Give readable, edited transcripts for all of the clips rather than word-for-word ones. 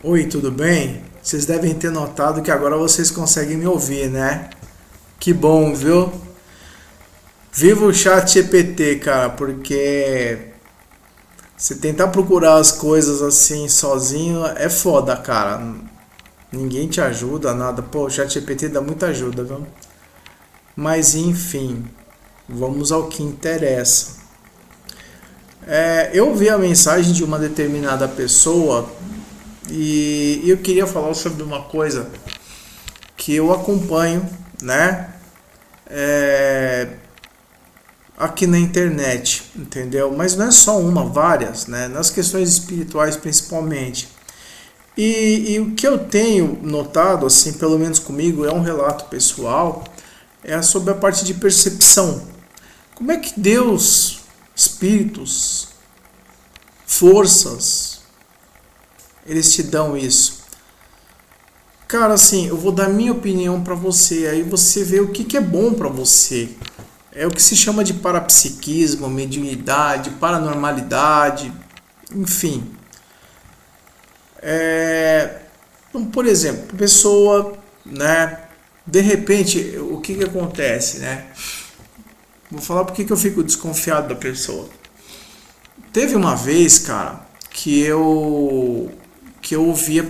Oi, tudo bem? Vocês devem ter notado que agora vocês conseguem me ouvir, né? Que bom, viu? Viva o chat GPT, cara, porque se tentar procurar as coisas assim sozinho é foda, cara. Ninguém te ajuda, nada. Pô, o chat GPT dá muita ajuda, viu? Mas enfim, vamos ao que interessa. Eu vi a mensagem de uma determinada pessoa e eu queria falar sobre uma coisa que eu acompanho, né? É, aqui na internet, entendeu? Mas não é só uma, várias, né? Nas questões espirituais principalmente. E o que eu tenho notado, assim, pelo menos comigo, é um relato pessoal, é sobre a parte de percepção. Como é que Deus, espíritos, forças, eles te dão isso? Cara, assim, eu vou dar minha opinião pra você, aí você vê o que é bom pra você. É o que se chama de parapsiquismo, mediunidade, paranormalidade, enfim. Então, por exemplo, a pessoa, né, de repente, o que acontece, né? Vou falar porque que eu fico desconfiado da pessoa. Teve uma vez, cara, que eu ouvi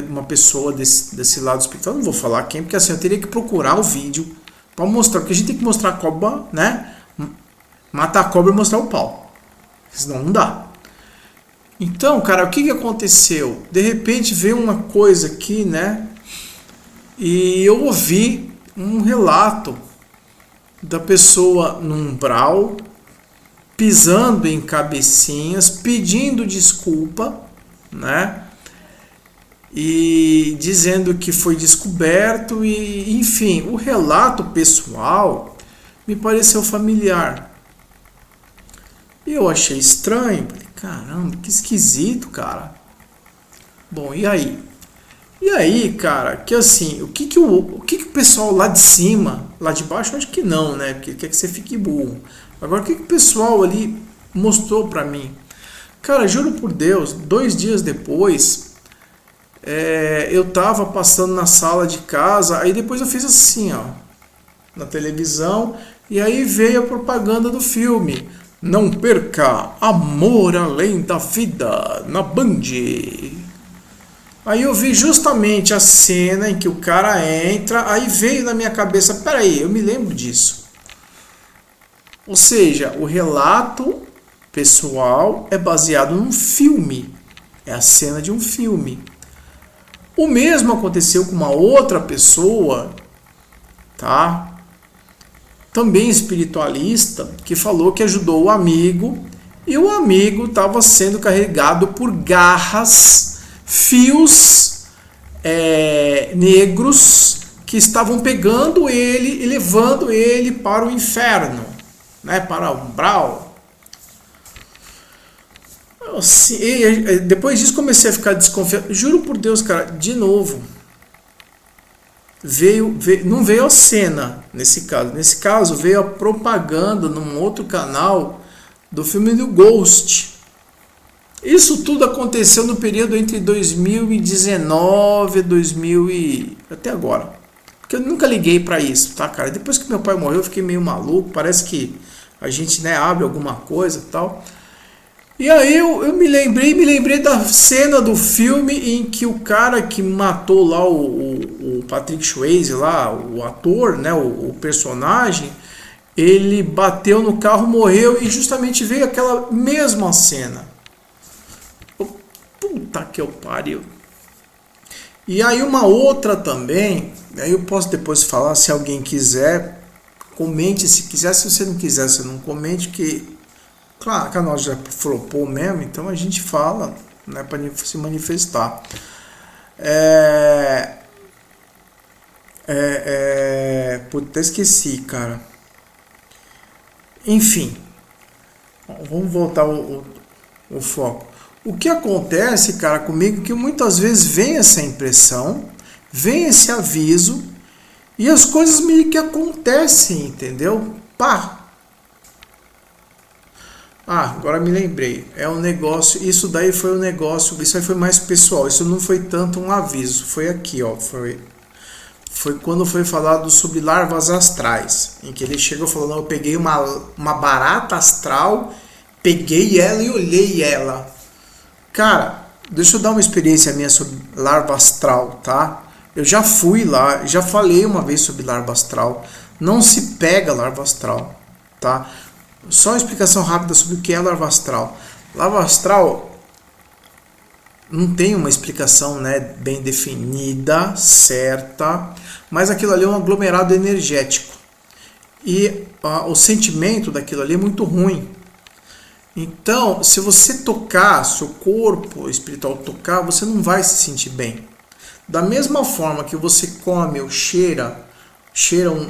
uma pessoa desse lado espiritual. Eu não vou falar quem, porque assim eu teria que procurar o vídeo para mostrar, porque a gente tem que mostrar a cobra, né? Matar a cobra e mostrar o pau. Senão não dá. Então, cara, o que aconteceu? De repente veio uma coisa aqui, né? E eu ouvi um relato da pessoa num umbral, pisando em cabecinhas, pedindo desculpa, né? E dizendo que foi descoberto e, enfim, o relato pessoal me pareceu familiar. E eu achei estranho, falei, caramba, que esquisito, cara. Bom, e aí? E aí, cara, que assim, o que o pessoal lá de cima, lá de baixo, eu acho que não, né? Porque quer que você fique burro. Agora, o que o pessoal ali mostrou pra mim? Cara, juro por Deus, 2 dias depois, eu tava passando na sala de casa, aí depois eu fiz assim, ó, na televisão, e aí veio a propaganda do filme. Não perca Amor Além da Vida na Band. Aí eu vi justamente a cena em que o cara entra, aí veio na minha cabeça, peraí, eu me lembro disso. Ou seja, o relato pessoal é baseado num filme. É a cena de um filme. O mesmo aconteceu com uma outra pessoa, tá? Também espiritualista, que falou que ajudou o amigo e o amigo estava sendo carregado por garras, fios negros que estavam pegando ele e levando ele para o inferno, né, para o umbral. Assim, depois disso comecei a ficar desconfiado. Juro por Deus, cara, de novo. Não veio a cena nesse caso. Nesse caso veio a propaganda num outro canal do filme do Ghost. Isso tudo aconteceu no período entre 2019 e 2000 e até agora. Porque eu nunca liguei pra isso, tá, cara? Depois que meu pai morreu, eu fiquei meio maluco. Parece que a gente, né, abre alguma coisa e tal. E aí eu me lembrei da cena do filme em que o cara que matou lá o Patrick Swayze lá, o ator, né, o personagem, ele bateu no carro, morreu e justamente veio aquela mesma cena. Puta que eu pariu. E aí uma outra também, aí eu posso depois falar se alguém quiser, comente se quiser, se você não quiser, você não comente, que claro, o canal já flopou mesmo, então a gente fala, né, para se manifestar. Putz, até esqueci, cara. Enfim, vamos voltar o foco. O que acontece, cara, comigo é que muitas vezes vem essa impressão, vem esse aviso e as coisas meio que acontecem, entendeu? Pá! Ah, agora me lembrei. É um negócio. Isso daí foi um negócio. Isso aí foi mais pessoal. Isso não foi tanto um aviso. Foi aqui, ó. Foi quando foi falado sobre larvas astrais. Em que ele chegou falando: eu peguei uma barata astral, peguei ela e olhei ela. Cara, deixa eu dar uma experiência minha sobre larva astral, tá? Eu já fui lá, já falei uma vez sobre larva astral. Não se pega larva astral, tá? Só uma explicação rápida sobre o que é larva astral. Larva astral não tem uma explicação, né, bem definida, certa, mas aquilo ali é um aglomerado energético. E o sentimento daquilo ali é muito ruim. Então, se você tocar, seu corpo espiritual tocar, você não vai se sentir bem. Da mesma forma que você come ou cheira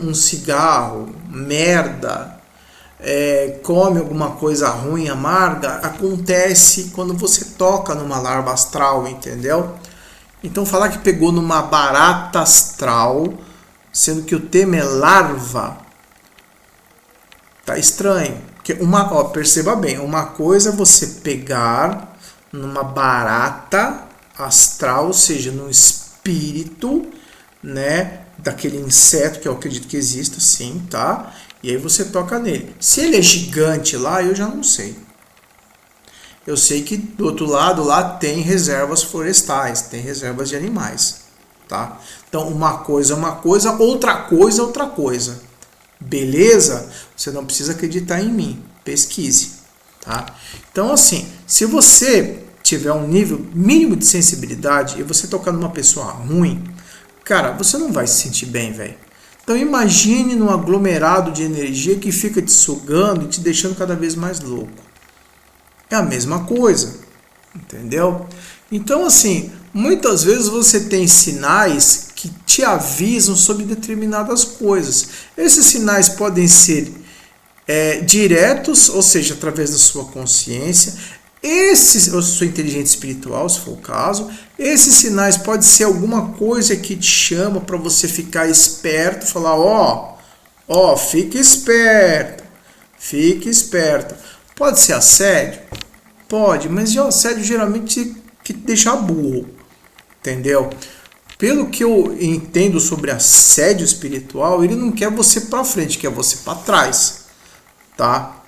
um cigarro, merda, come alguma coisa ruim, amarga, acontece quando você toca numa larva astral, entendeu? Então falar que pegou numa barata astral, sendo que o tema é larva, tá estranho. Porque perceba bem, uma coisa é você pegar numa barata astral, ou seja, num espírito, né, daquele inseto que eu acredito que exista, sim, tá? E aí você toca nele. Se ele é gigante lá, eu já não sei. Eu sei que do outro lado lá tem reservas florestais, tem reservas de animais, tá? Então uma coisa é uma coisa, outra coisa é outra coisa. Beleza? Você não precisa acreditar em mim. Pesquise, tá? Então assim, se você tiver um nível mínimo de sensibilidade e você tocar numa pessoa ruim, cara, você não vai se sentir bem, velho. Então imagine num aglomerado de energia que fica te sugando e te deixando cada vez mais louco. É a mesma coisa, entendeu? Então assim, muitas vezes você tem sinais que te avisam sobre determinadas coisas. Esses sinais podem ser diretos, ou seja, através da sua consciência, ou sua inteligência espiritual, se for o caso. Esses sinais podem ser alguma coisa que te chama para você ficar esperto, falar, fica esperto, fica esperto. Pode ser assédio? Pode, mas o assédio geralmente que te deixa burro, entendeu? Pelo que eu entendo sobre assédio espiritual, ele não quer você para frente, quer você para trás, tá?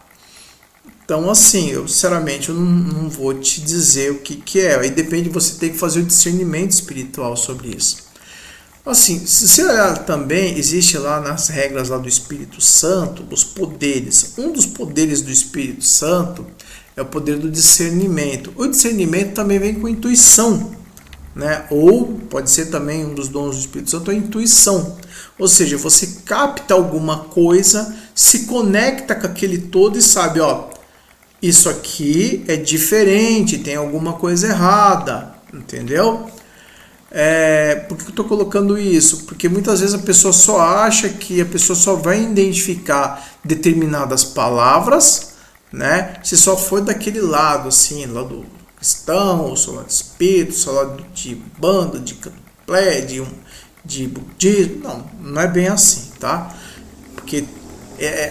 Então, assim, eu sinceramente eu não vou te dizer o que é. Aí depende, você tem que fazer o discernimento espiritual sobre isso. Assim, se você olhar também, existe lá nas regras lá do Espírito Santo, os poderes. Um dos poderes do Espírito Santo é o poder do discernimento. O discernimento também vem com intuição, né? Ou pode ser também um dos dons do Espírito Santo, a intuição. Ou seja, você capta alguma coisa, se conecta com aquele todo e sabe, isso aqui é diferente, tem alguma coisa errada, entendeu? Por que eu estou colocando isso? Porque muitas vezes a pessoa só acha que a pessoa só vai identificar determinadas palavras, né? Se só for daquele lado, assim, lado cristão, ou só lado espírito, só lado de banda, de candomblé, de budismo. Não é bem assim, tá? Porque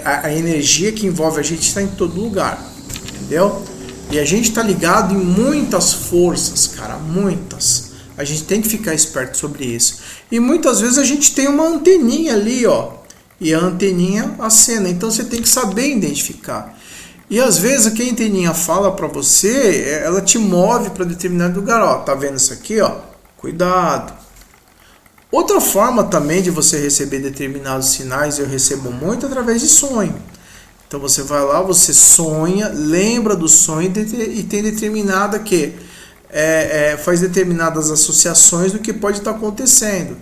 a energia que envolve a gente está em todo lugar. Entendeu? E a gente tá ligado em muitas forças, cara, muitas. A gente tem que ficar esperto sobre isso. E muitas vezes a gente tem uma anteninha ali, e a anteninha acena. Então você tem que saber identificar. E às vezes o que a anteninha fala para você, ela te move para determinado lugar, tá vendo isso aqui, Cuidado. Outra forma também de você receber determinados sinais, eu recebo muito através de sonho. Então você vai lá, você sonha, lembra do sonho e tem determinada faz determinadas associações do que pode estar acontecendo.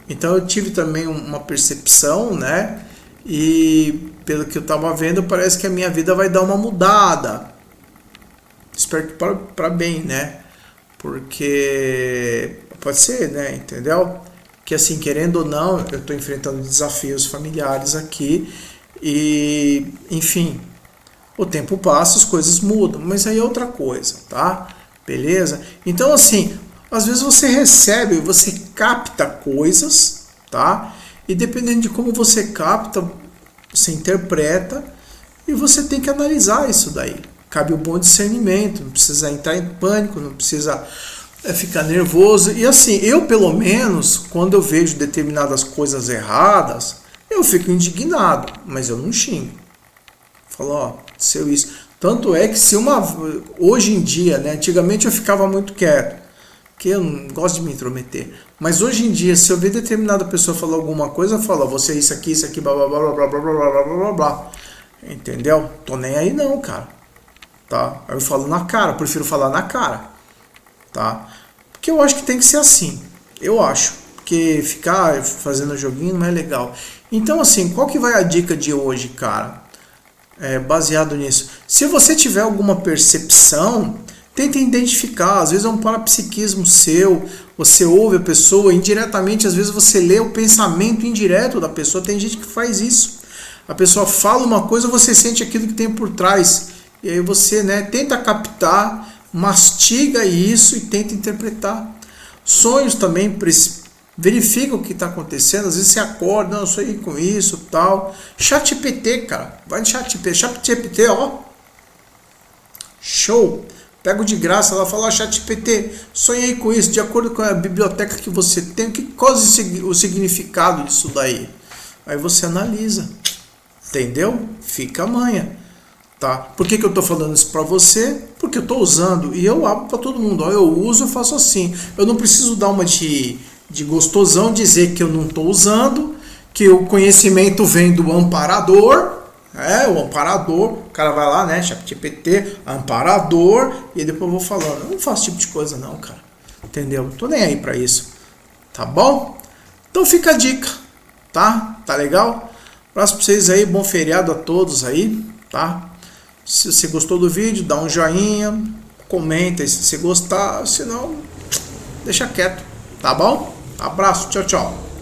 Então eu tive também uma percepção, né? E pelo que eu estava vendo, parece que a minha vida vai dar uma mudada. Espero que para bem, né? Porque pode ser, né? Entendeu? Que assim, querendo ou não, eu estou enfrentando desafios familiares aqui. E, enfim, o tempo passa, as coisas mudam, mas aí é outra coisa, tá? Beleza? Então, assim, às vezes você recebe, você capta coisas, tá? E dependendo de como você capta, você interpreta e você tem que analisar isso daí, cabe o bom discernimento, não precisa entrar em pânico, não precisa ficar nervoso. E assim, eu pelo menos, quando eu vejo determinadas coisas erradas, eu fico indignado, mas eu não xingo. Falo, ó, seu isso. Tanto é que se hoje em dia, né, antigamente eu ficava muito quieto, porque eu não gosto de me intrometer. Mas hoje em dia, se eu ver determinada pessoa falar alguma coisa, eu falo, ó, você isso aqui, blá blá blá blá blá blá blá blá blá blá blá. Entendeu? Tô nem aí não, cara. Tá? Aí eu falo na cara, prefiro falar na cara. Tá? Porque eu acho que tem que ser assim. Eu acho. Porque ficar fazendo joguinho não é legal. Então, assim, qual que vai a dica de hoje, cara? Baseado nisso. Se você tiver alguma percepção, tenta identificar. Às vezes é um parapsiquismo seu. Você ouve a pessoa indiretamente. Às vezes você lê o pensamento indireto da pessoa. Tem gente que faz isso. A pessoa fala uma coisa, você sente aquilo que tem por trás. E aí você, né, tenta captar, mastiga isso e tenta interpretar. Sonhos também, verifica o que está acontecendo. Às vezes você acorda, não, eu sonhei com isso, tal. ChatGPT, cara. Vai no ChatGPT. ChatGPT, ó. Show. Pego de graça, ela fala, ChatGPT, sonhei com isso. De acordo com a biblioteca que você tem, qual o significado disso daí? Aí você analisa. Entendeu? Fica amanhã. Tá? Por que eu estou falando isso para você? Porque eu estou usando e eu abro para todo mundo. Ó, eu uso, eu faço assim. Eu não preciso dar uma de gostosão, dizer que eu não estou usando, que o conhecimento vem do amparador. O amparador. O cara vai lá, né? ChatGPT, amparador. E aí depois eu vou falando. Eu não faço esse tipo de coisa, não, cara. Entendeu? Não tô nem aí para isso. Tá bom? Então fica a dica. Tá? Tá legal? Abraço para vocês aí, bom feriado a todos aí, tá? Se você gostou do vídeo, dá um joinha, comenta aí se você gostar, se não, deixa quieto, tá bom? Abraço, tchau, tchau.